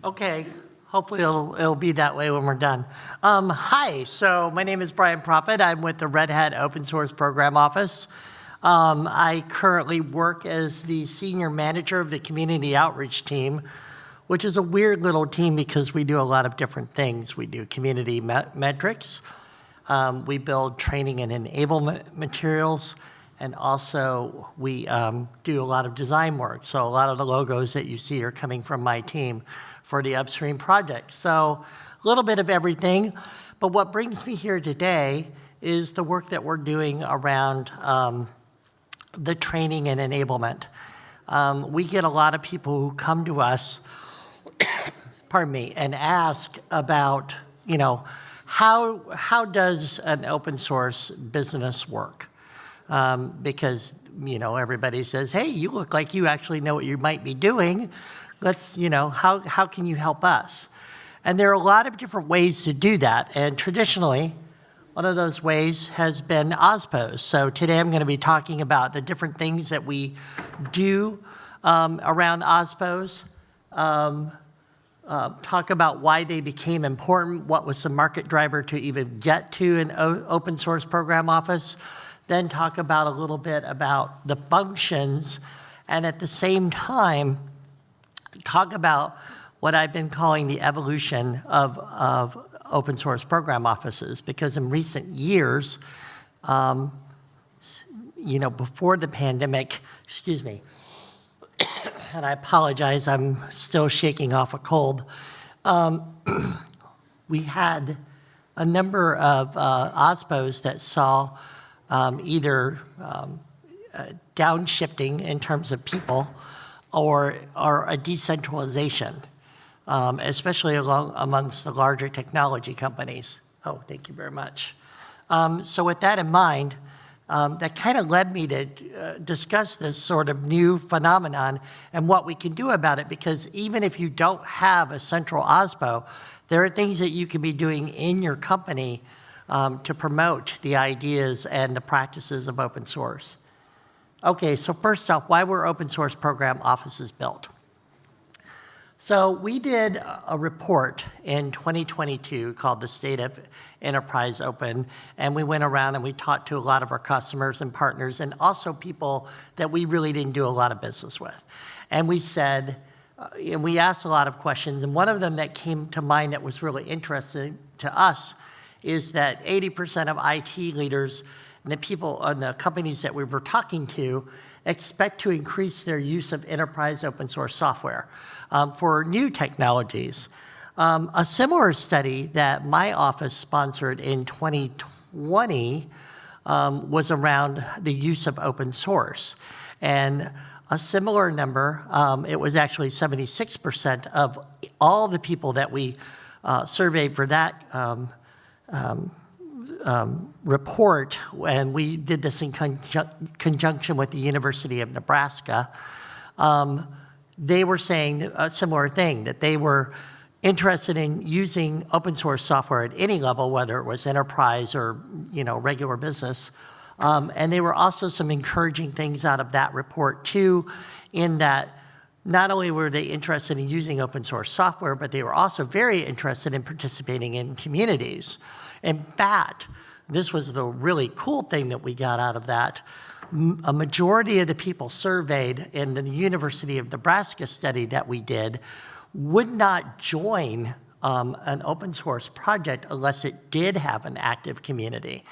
Okay, hopefully it'll be that way when we're done. Hi, so my name is Brian Proffitt. I'm with the Red Hat Open Source Program Office. I currently work as the senior manager of the community outreach team, which is a weird little team because we do a lot of different things. We do community metrics, we build training and enablement materials, and also we do a lot of design work. So a lot of the logos that you see are coming from my team for the upstream project. So a little bit of everything, but what brings me here today is the work that we're doing around the training and enablement. We get a lot of people who come to us, pardon me, and ask about, how does an open source business work? Because, everybody says, hey, you look like you actually know what you might be doing. Let's, how can you help us? And there are a lot of different ways to do that. And traditionally, one of those ways has been OSPOs. So today I'm going to be talking about the different things that we do around OSPOs, talk about why they became important, what was the market driver to even get to an open source program office, then talk about a little bit about the functions, and at the same time, talk about what I've been calling the evolution of open source program offices, because in recent years, before the pandemic, excuse me, and I apologize, I'm still shaking off a cold, we had a number of OSPOs that saw either downshifting in terms of people or a decentralization, especially amongst the larger technology companies. Oh, thank you very much. So with that in mind, that kind of led me to discuss this sort of new phenomenon and what we can do about it, because even if you don't have a central OSPO, there are things that you can be doing in your company to promote the ideas and the practices of open source. Okay, so first off, why were open source program offices built? So we did a report in 2022 called the State of Enterprise Open, and we went around and we talked to a lot of our customers and partners and also people that we really didn't do a lot of business with. And we said, and we asked a lot of questions, and one of them that came to mind that was really interesting to us is that 80% of IT leaders and the people and the companies that we were talking to expect to increase their use of enterprise open source software for new technologies. A similar study that my office sponsored in 2020 was around the use of open source. And a similar number, it was actually 76% of all the people that we surveyed for that report, and we did this in conjunction with the University of Nebraska. They were saying a similar thing, that they were interested in using open source software at any level, whether it was enterprise or regular business. And there were also some encouraging things out of that report too, in that not only were they interested in using open source software, but they were also very interested in participating in communities. In fact, this was the really cool thing that we got out of that. A majority of the people surveyed in the University of Nebraska study that we did would not join an open source project unless it did have an active community.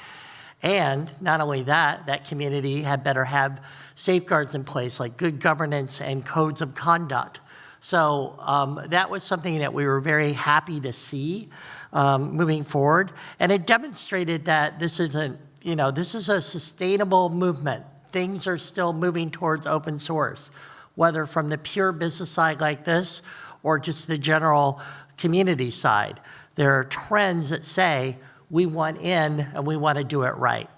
And not only that, that community had better have safeguards in place like good governance and codes of conduct. So that was something that we were very happy to see moving forward. And it demonstrated that this isn't, this is a sustainable movement. Things are still moving towards open source, whether from the pure business side like this or just the general community side. There are trends that say we want in and we want to do it right.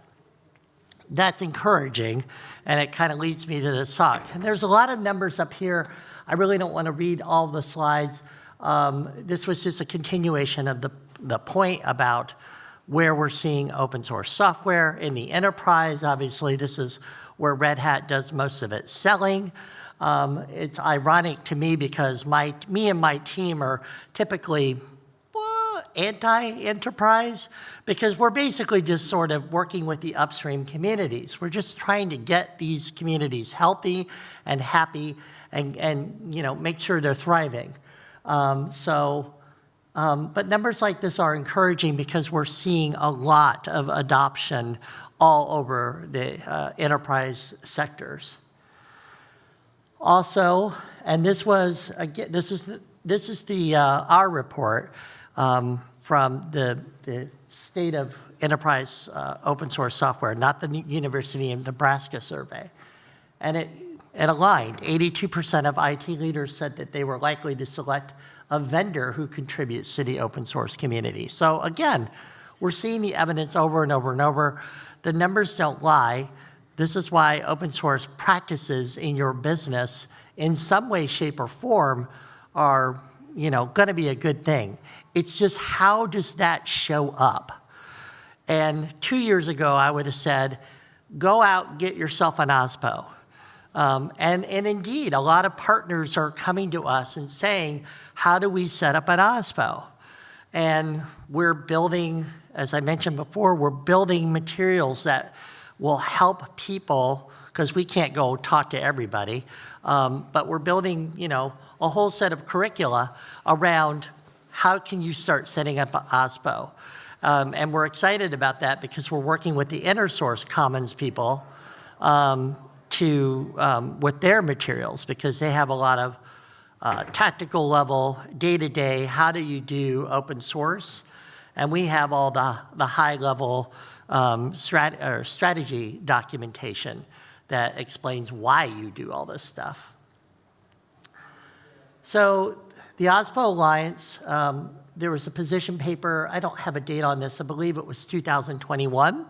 That's encouraging, and it kind of leads me to this talk. And there's a lot of numbers up here. I really don't want to read all the slides. This was just a continuation of the point about where we're seeing open source software in the enterprise. Obviously, this is where Red Hat does most of its selling. It's ironic to me because me and my team are typically anti-enterprise because we're basically just sort of working with the upstream communities. We're just trying to get these communities healthy and happy and make sure they're thriving. But numbers like this are encouraging because we're seeing a lot of adoption all over the enterprise sectors. Also, and this was again, this is the our report from the State of Enterprise Open Source Software, not the University of Nebraska survey, and it aligned. 82% of IT leaders said that they were likely to select a vendor who contributes to the open source community. So again, we're seeing the evidence over and over and over. The numbers don't lie. This is why open source practices in your business in some way, shape, or form are going to be a good thing. It's just how does that show up? And 2 years ago, I would have said, go out and get yourself an OSPO. And indeed, a lot of partners are coming to us and saying, how do we set up an OSPO? And we're building, as I mentioned before, we're building materials that will help people, because we can't go talk to everybody, but we're building, a whole set of curricula around how can you start setting up an OSPO. And we're excited about that because we're working with the InterSource Commons people with their materials because they have a lot of tactical level, day-to-day, how do you do open source? And we have all the high-level strategy documentation that explains why you do all this stuff. So the OSPO Alliance, there was a position paper, I don't have a date on this, I believe it was 2021.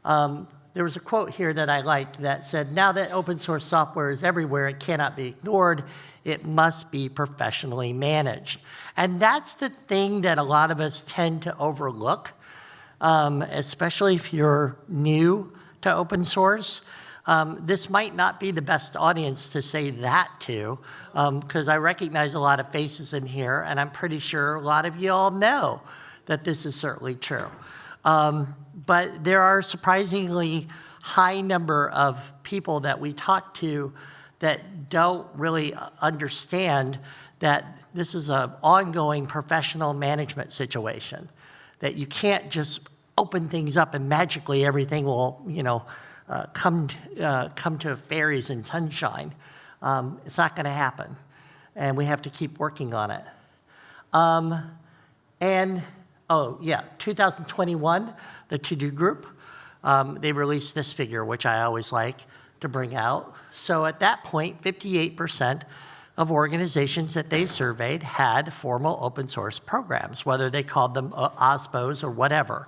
There was a quote here that I liked that said, now that open source software is everywhere, it cannot be ignored, it must be professionally managed. And that's the thing that a lot of us tend to overlook, especially if you're new to open source. This might not be the best audience to say that to, because I recognize a lot of faces in here, and I'm pretty sure a lot of you all know that this is certainly true. But there are surprisingly high number of people that we talk to that don't really understand that this is an ongoing professional management situation, that you can't just open things up and magically everything will, come to fairies and sunshine. It's not going to happen, and we have to keep working on it. 2021, the To-Do Group, they released this figure, which I always like to bring out. So at that point, 58% of organizations that they surveyed had formal open source programs, whether they called them OSPOs or whatever.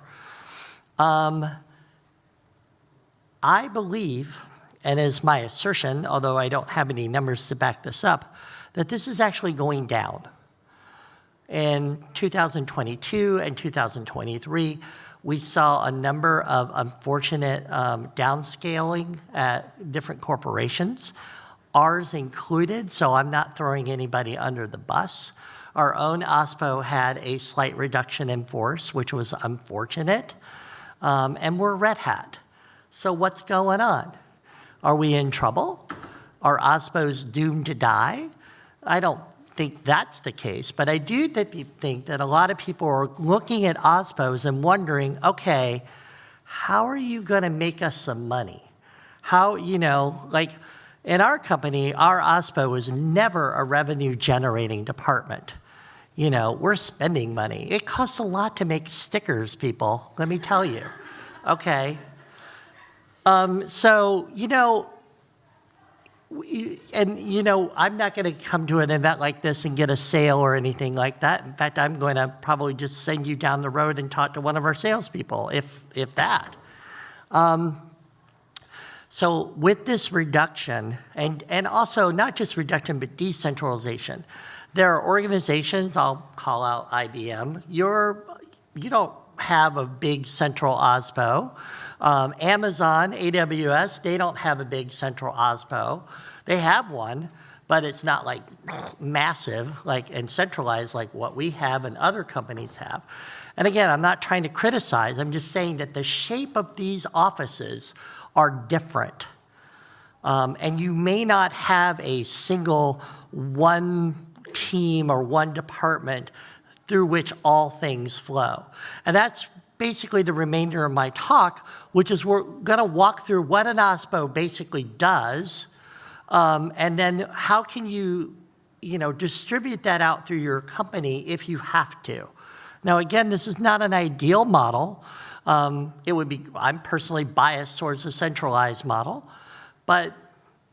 I believe, and is my assertion, although I don't have any numbers to back this up, that this is actually going down. In 2022 and 2023, we saw a number of unfortunate downscaling at different corporations, ours included, so I'm not throwing anybody under the bus. Our own OSPO had a slight reduction in force, which was unfortunate, and we're Red Hat. So what's going on? Are we in trouble? Are OSPOs doomed to die? I don't think that's the case, but I do think that a lot of people are looking at OSPOs and wondering, okay, how are you going to make us some money? How, like in our company, our OSPO was never a revenue generating department. We're spending money. It costs a lot to make stickers, people, let me tell you, okay? I'm not going to come to an event like this and get a sale or anything like that. In fact, I'm going to probably just send you down the road and talk to one of our salespeople, if that. So with this reduction, and also not just reduction, but decentralization, there are organizations, I'll call out IBM, you don't have a big central OSPO. Amazon, AWS, they don't have a big central OSPO. They have one, but it's not like massive and centralized like what we have and other companies have. And again, I'm not trying to criticize, I'm just saying that the shape of these offices are different. And you may not have a single one team or one department through which all things flow. And that's basically the remainder of my talk, which is we're gonna walk through what an OSPO basically does, and then how can you distribute that out through your company if you have to. Now again, this is not an ideal model. I'm personally biased towards a centralized model, but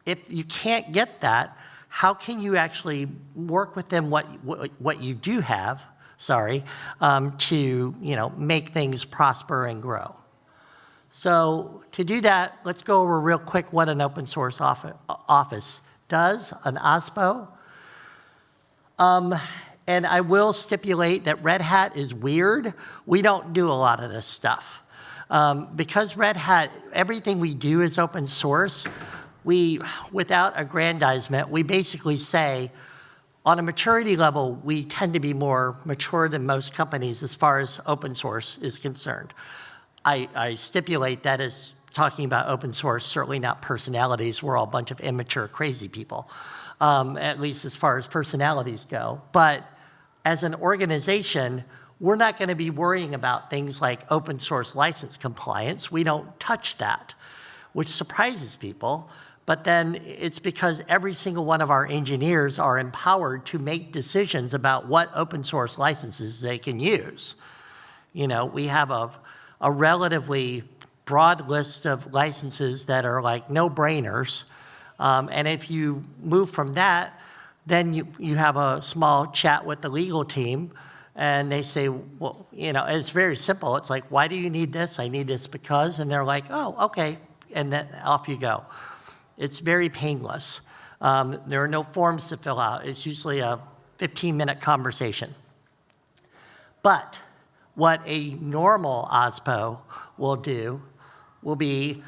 if you can't get that, how can you actually work within what you do have, to make things prosper and grow? So to do that, let's go over real quick what an open source office does, an OSPO. And I will stipulate that Red Hat is weird. We don't do a lot of this stuff. Because Red Hat, everything we do is open source, without aggrandizement, we basically say, on a maturity level, we tend to be more mature than most companies as far as open source is concerned. I stipulate that as talking about open source, certainly not personalities. We're all a bunch of immature, crazy people, at least as far as personalities go. But as an organization, we're not going to be worrying about things like open source license compliance. We don't touch that, which surprises people. But then it's because every single one of our engineers are empowered to make decisions about what open source licenses they can use. We have a relatively broad list of licenses that are like no-brainers. And if you move from that, then you have a small chat with the legal team, and they say, well, it's very simple. It's like, why do you need this? I need this because, and they're like, oh, okay, and then off you go. It's very painless. There are no forms to fill out. It's usually a 15-minute conversation. But what a normal OSPO will do will be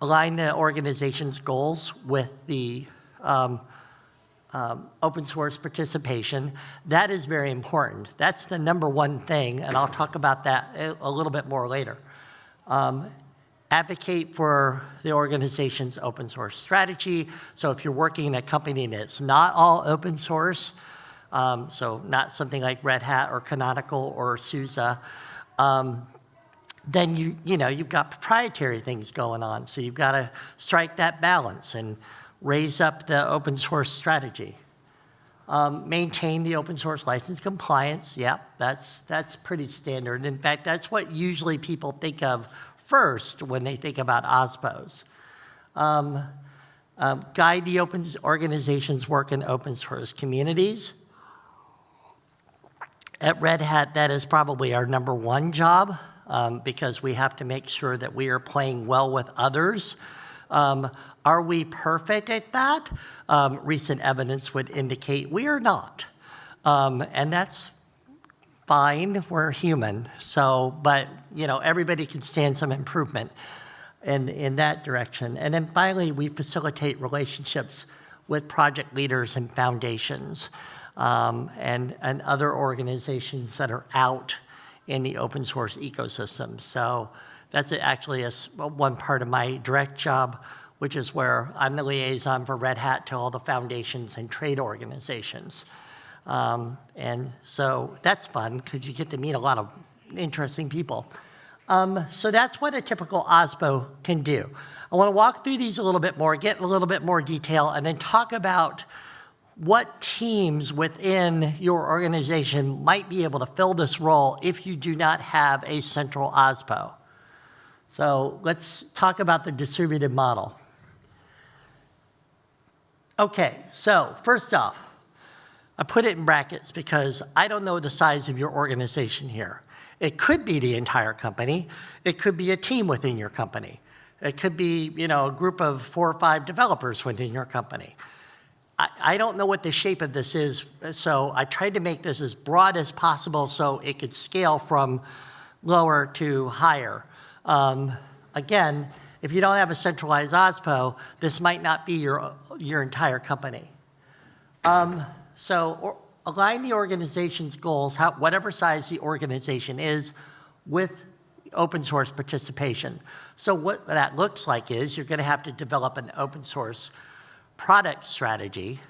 align the organization's goals with the open source participation. That is very important. That's the number one thing, and I'll talk about that a little bit more later. Advocate for the organization's open source strategy. So if you're working in a company that's not all open source, so not something like Red Hat or Canonical or SUSE, then you've got proprietary things going on. So you've got to strike that balance and raise up the open source strategy. Maintain the open source license compliance. Yep, that's pretty standard. In fact, that's what usually people think of first when they think about OSPOs. Guide the open organization's work in open source communities. At Red Hat, that is probably our number one job because we have to make sure that we are playing well with others. Are we perfect at that? Recent evidence would indicate we are not. And that's fine, we're human. So, but everybody can stand some improvement in that direction. And then finally, we facilitate relationships with project leaders and foundations and other organizations that are out in the open source ecosystem. So that's actually one part of my direct job, which is where I'm the liaison for Red Hat to all the foundations and trade organizations. And so that's fun because you get to meet a lot of interesting people. So that's what a typical OSPO can do. I want to walk through these a little bit more, get a little bit more detail, and then talk about what teams within your organization might be able to fill this role if you do not have a central OSPO. So let's talk about the distributed model. Okay, so first off, I put it in brackets because I don't know the size of your organization here. It could be the entire company. It could be a team within your company. It could be, a group of 4 or 5 developers within your company. I don't know what the shape of this is, so I tried to make this as broad as possible so it could scale from lower to higher. Again, if you don't have a centralized OSPO, this might not be your entire company. Align the organization's goals, whatever size the organization is, with open source participation. So what that looks like is you're going to have to develop an open source product strategy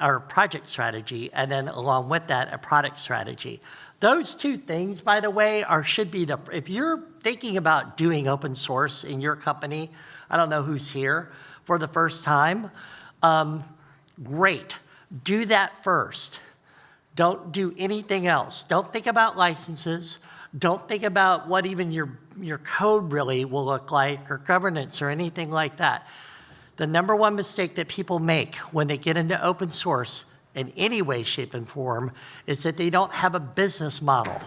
or project strategy, and then along with that, a product strategy. Those two things, by the way, should be if you're thinking about doing open source in your company, I don't know who's here for the first time, great. Do that first. Don't do anything else. Don't think about licenses. Don't think about what even your code really will look like or governance or anything like that. The number one mistake that people make when they get into open source in any way, shape, and form is that they don't have a business model.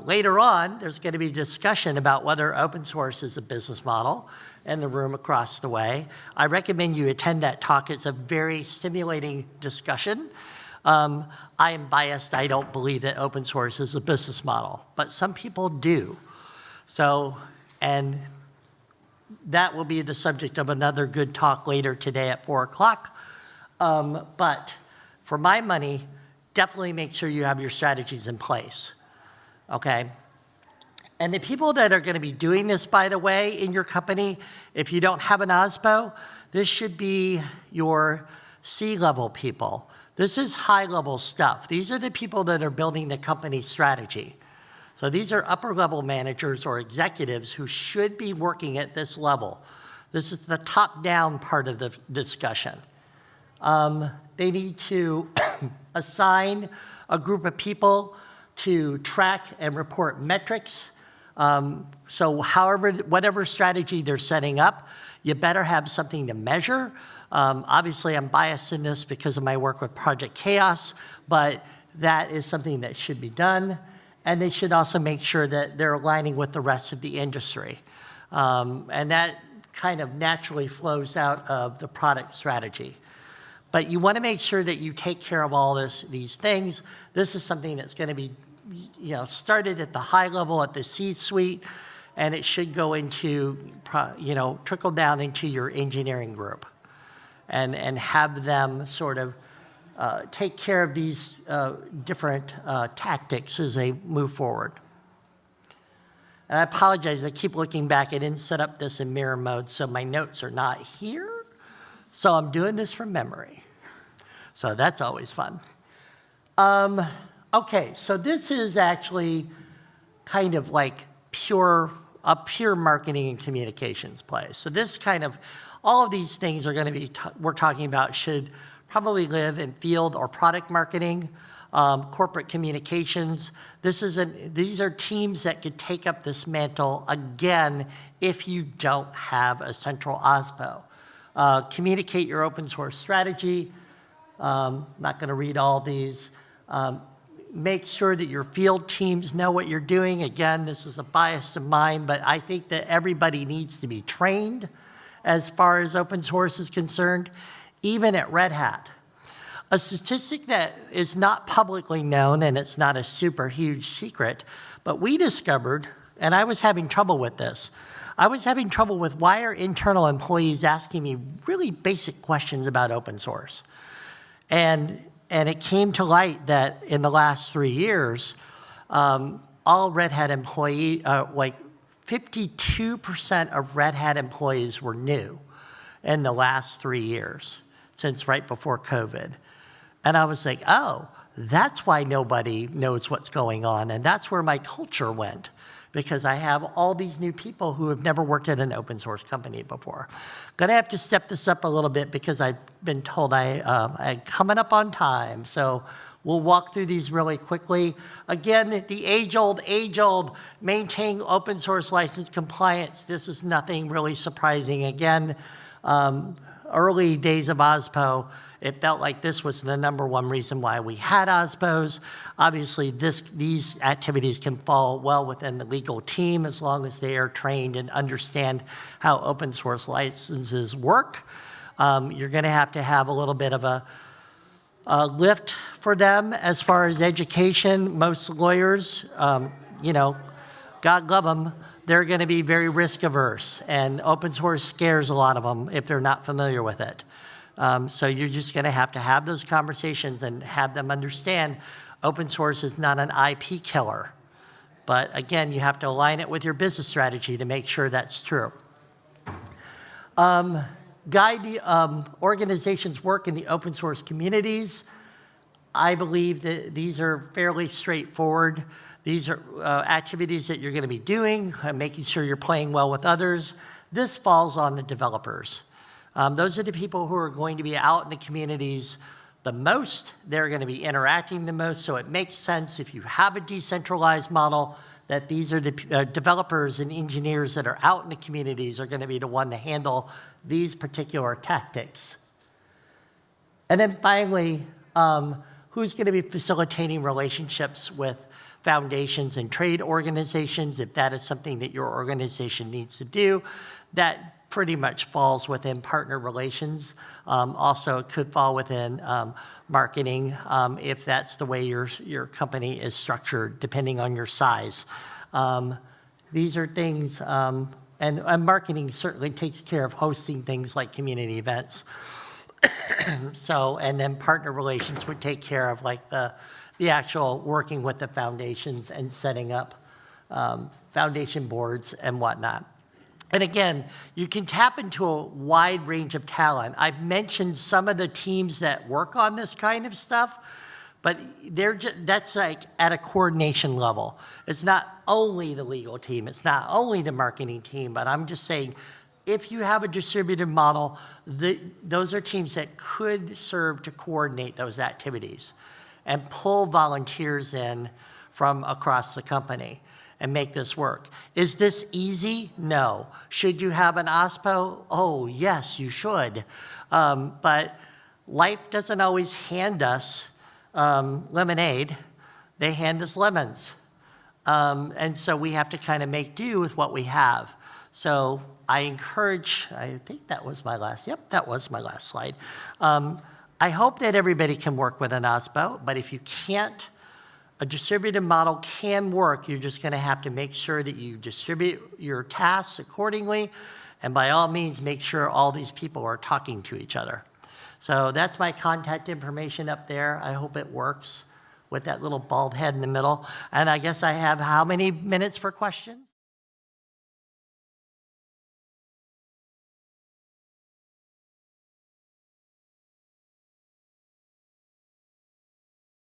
Later on, there's going to be a discussion about whether open source is a business model in the room across the way. I recommend you attend that talk. It's a very stimulating discussion. I am biased. I don't believe that open source is a business model, but some people do. And that will be the subject of another good talk later today at 4 o'clock. But for my money, definitely make sure you have your strategies in place, okay? And the people that are going to be doing this, by the way, in your company, if you don't have an OSPO, this should be your C-level people. This is high-level stuff. These are the people that are building the company strategy. So these are upper-level managers or executives who should be working at this level. This is the top-down part of the discussion. They need to assign a group of people to track and report metrics. So whatever strategy they're setting up, you better have something to measure. Obviously, I'm biased in this because of my work with Project Chaos, but that is something that should be done. And they should also make sure that they're aligning with the rest of the industry. And that kind of naturally flows out of the product strategy. But you want to make sure that you take care of all these things. This is something that's going to be started at the high level, at the C-suite, and it should go into, trickle down into your engineering group and have them sort of take care of these different tactics as they move forward. And I apologize, I keep looking back. I didn't set up this in mirror mode, so my notes are not here. So I'm doing this from memory. So that's always fun. Okay, so this is actually kind of like a pure marketing and communications play. So this kind of, all of these things are going to be, we're talking about should probably live in field or product marketing, corporate communications. These are teams that could take up this mantle, again, if you don't have a central OSPO. Communicate your open source strategy. Not going to read all these. Make sure that your field teams know what you're doing. Again, this is a bias of mine, but I think that everybody needs to be trained as far as open source is concerned, even at Red Hat. A statistic that is not publicly known, and it's not a super huge secret, but we discovered, and I was having trouble with this, I was having trouble with why are internal employees asking me really basic questions about open source. And it came to light that in the last 3 years, all Red Hat employees, like 52% of Red Hat employees were new in the last 3 years, since right before COVID. And I was like, oh, that's why nobody knows what's going on. And that's where my culture went, because I have all these new people who have never worked at an open source company before. Gonna have to step this up a little bit because I've been told I'm coming up on time. So we'll walk through these really quickly. Again, the age-old, maintain open source license compliance. This is nothing really surprising. Again, early days of OSPO, it felt like this was the #1 reason why we had OSPOs. Obviously, these activities can fall well within the legal team as long as they are trained and understand how open source licenses work. You're going to have a little bit of a lift for them as far as education. Most lawyers, you know, God love them, they're going to be very risk averse, and open source scares a lot of them if they're not familiar with it. So you're just going to have those conversations and have them understand open source is not an IP killer. But again, you have to align it with your business strategy to make sure that's true. Guide the organizations work in the open source communities. I believe that these are fairly straightforward. These are activities that you're going to be doing, making sure you're playing well with others. This falls on the developers. Those are the people who are going to be out in the communities the most. They're going to be interacting the most, so it makes sense if you have a decentralized model that these are the developers and engineers that are out in the communities are going to be the one to handle these particular tactics. And then finally, who's going to be facilitating relationships with foundations and trade organizations, if that is something that your organization needs to do? That pretty much falls within partner relations. Also, it could fall within marketing if that's the way your company is structured, depending on your size. These are things, and marketing certainly takes care of hosting things like community events. So, and then partner relations would take care of like the actual working with the foundations and setting up foundation boards and whatnot. And again, you can tap into a wide range of talent. I've mentioned some of the teams that work on this kind of stuff, but that's like at a coordination level. It's not only the legal team, it's not only the marketing team, but I'm just saying, if you have a distributed model, those are teams that could serve to coordinate those activities and pull volunteers in from across the company and make this work. Is this easy? No. Should you have an OSPO? Oh, yes, you should. But life doesn't always hand us lemonade. They hand us lemons. And so we have to kind of make do with what we have. So I encourage, I think that was my last, yep, that was my last slide. I hope that everybody can work with an OSPO, but if you can't, a distributed model can work. You're just going to have to make sure that you distribute your tasks accordingly, and by all means, make sure all these people are talking to each other. So that's my contact information up there. I hope it works with that little bald head in the middle. And I guess I have how many minutes for questions?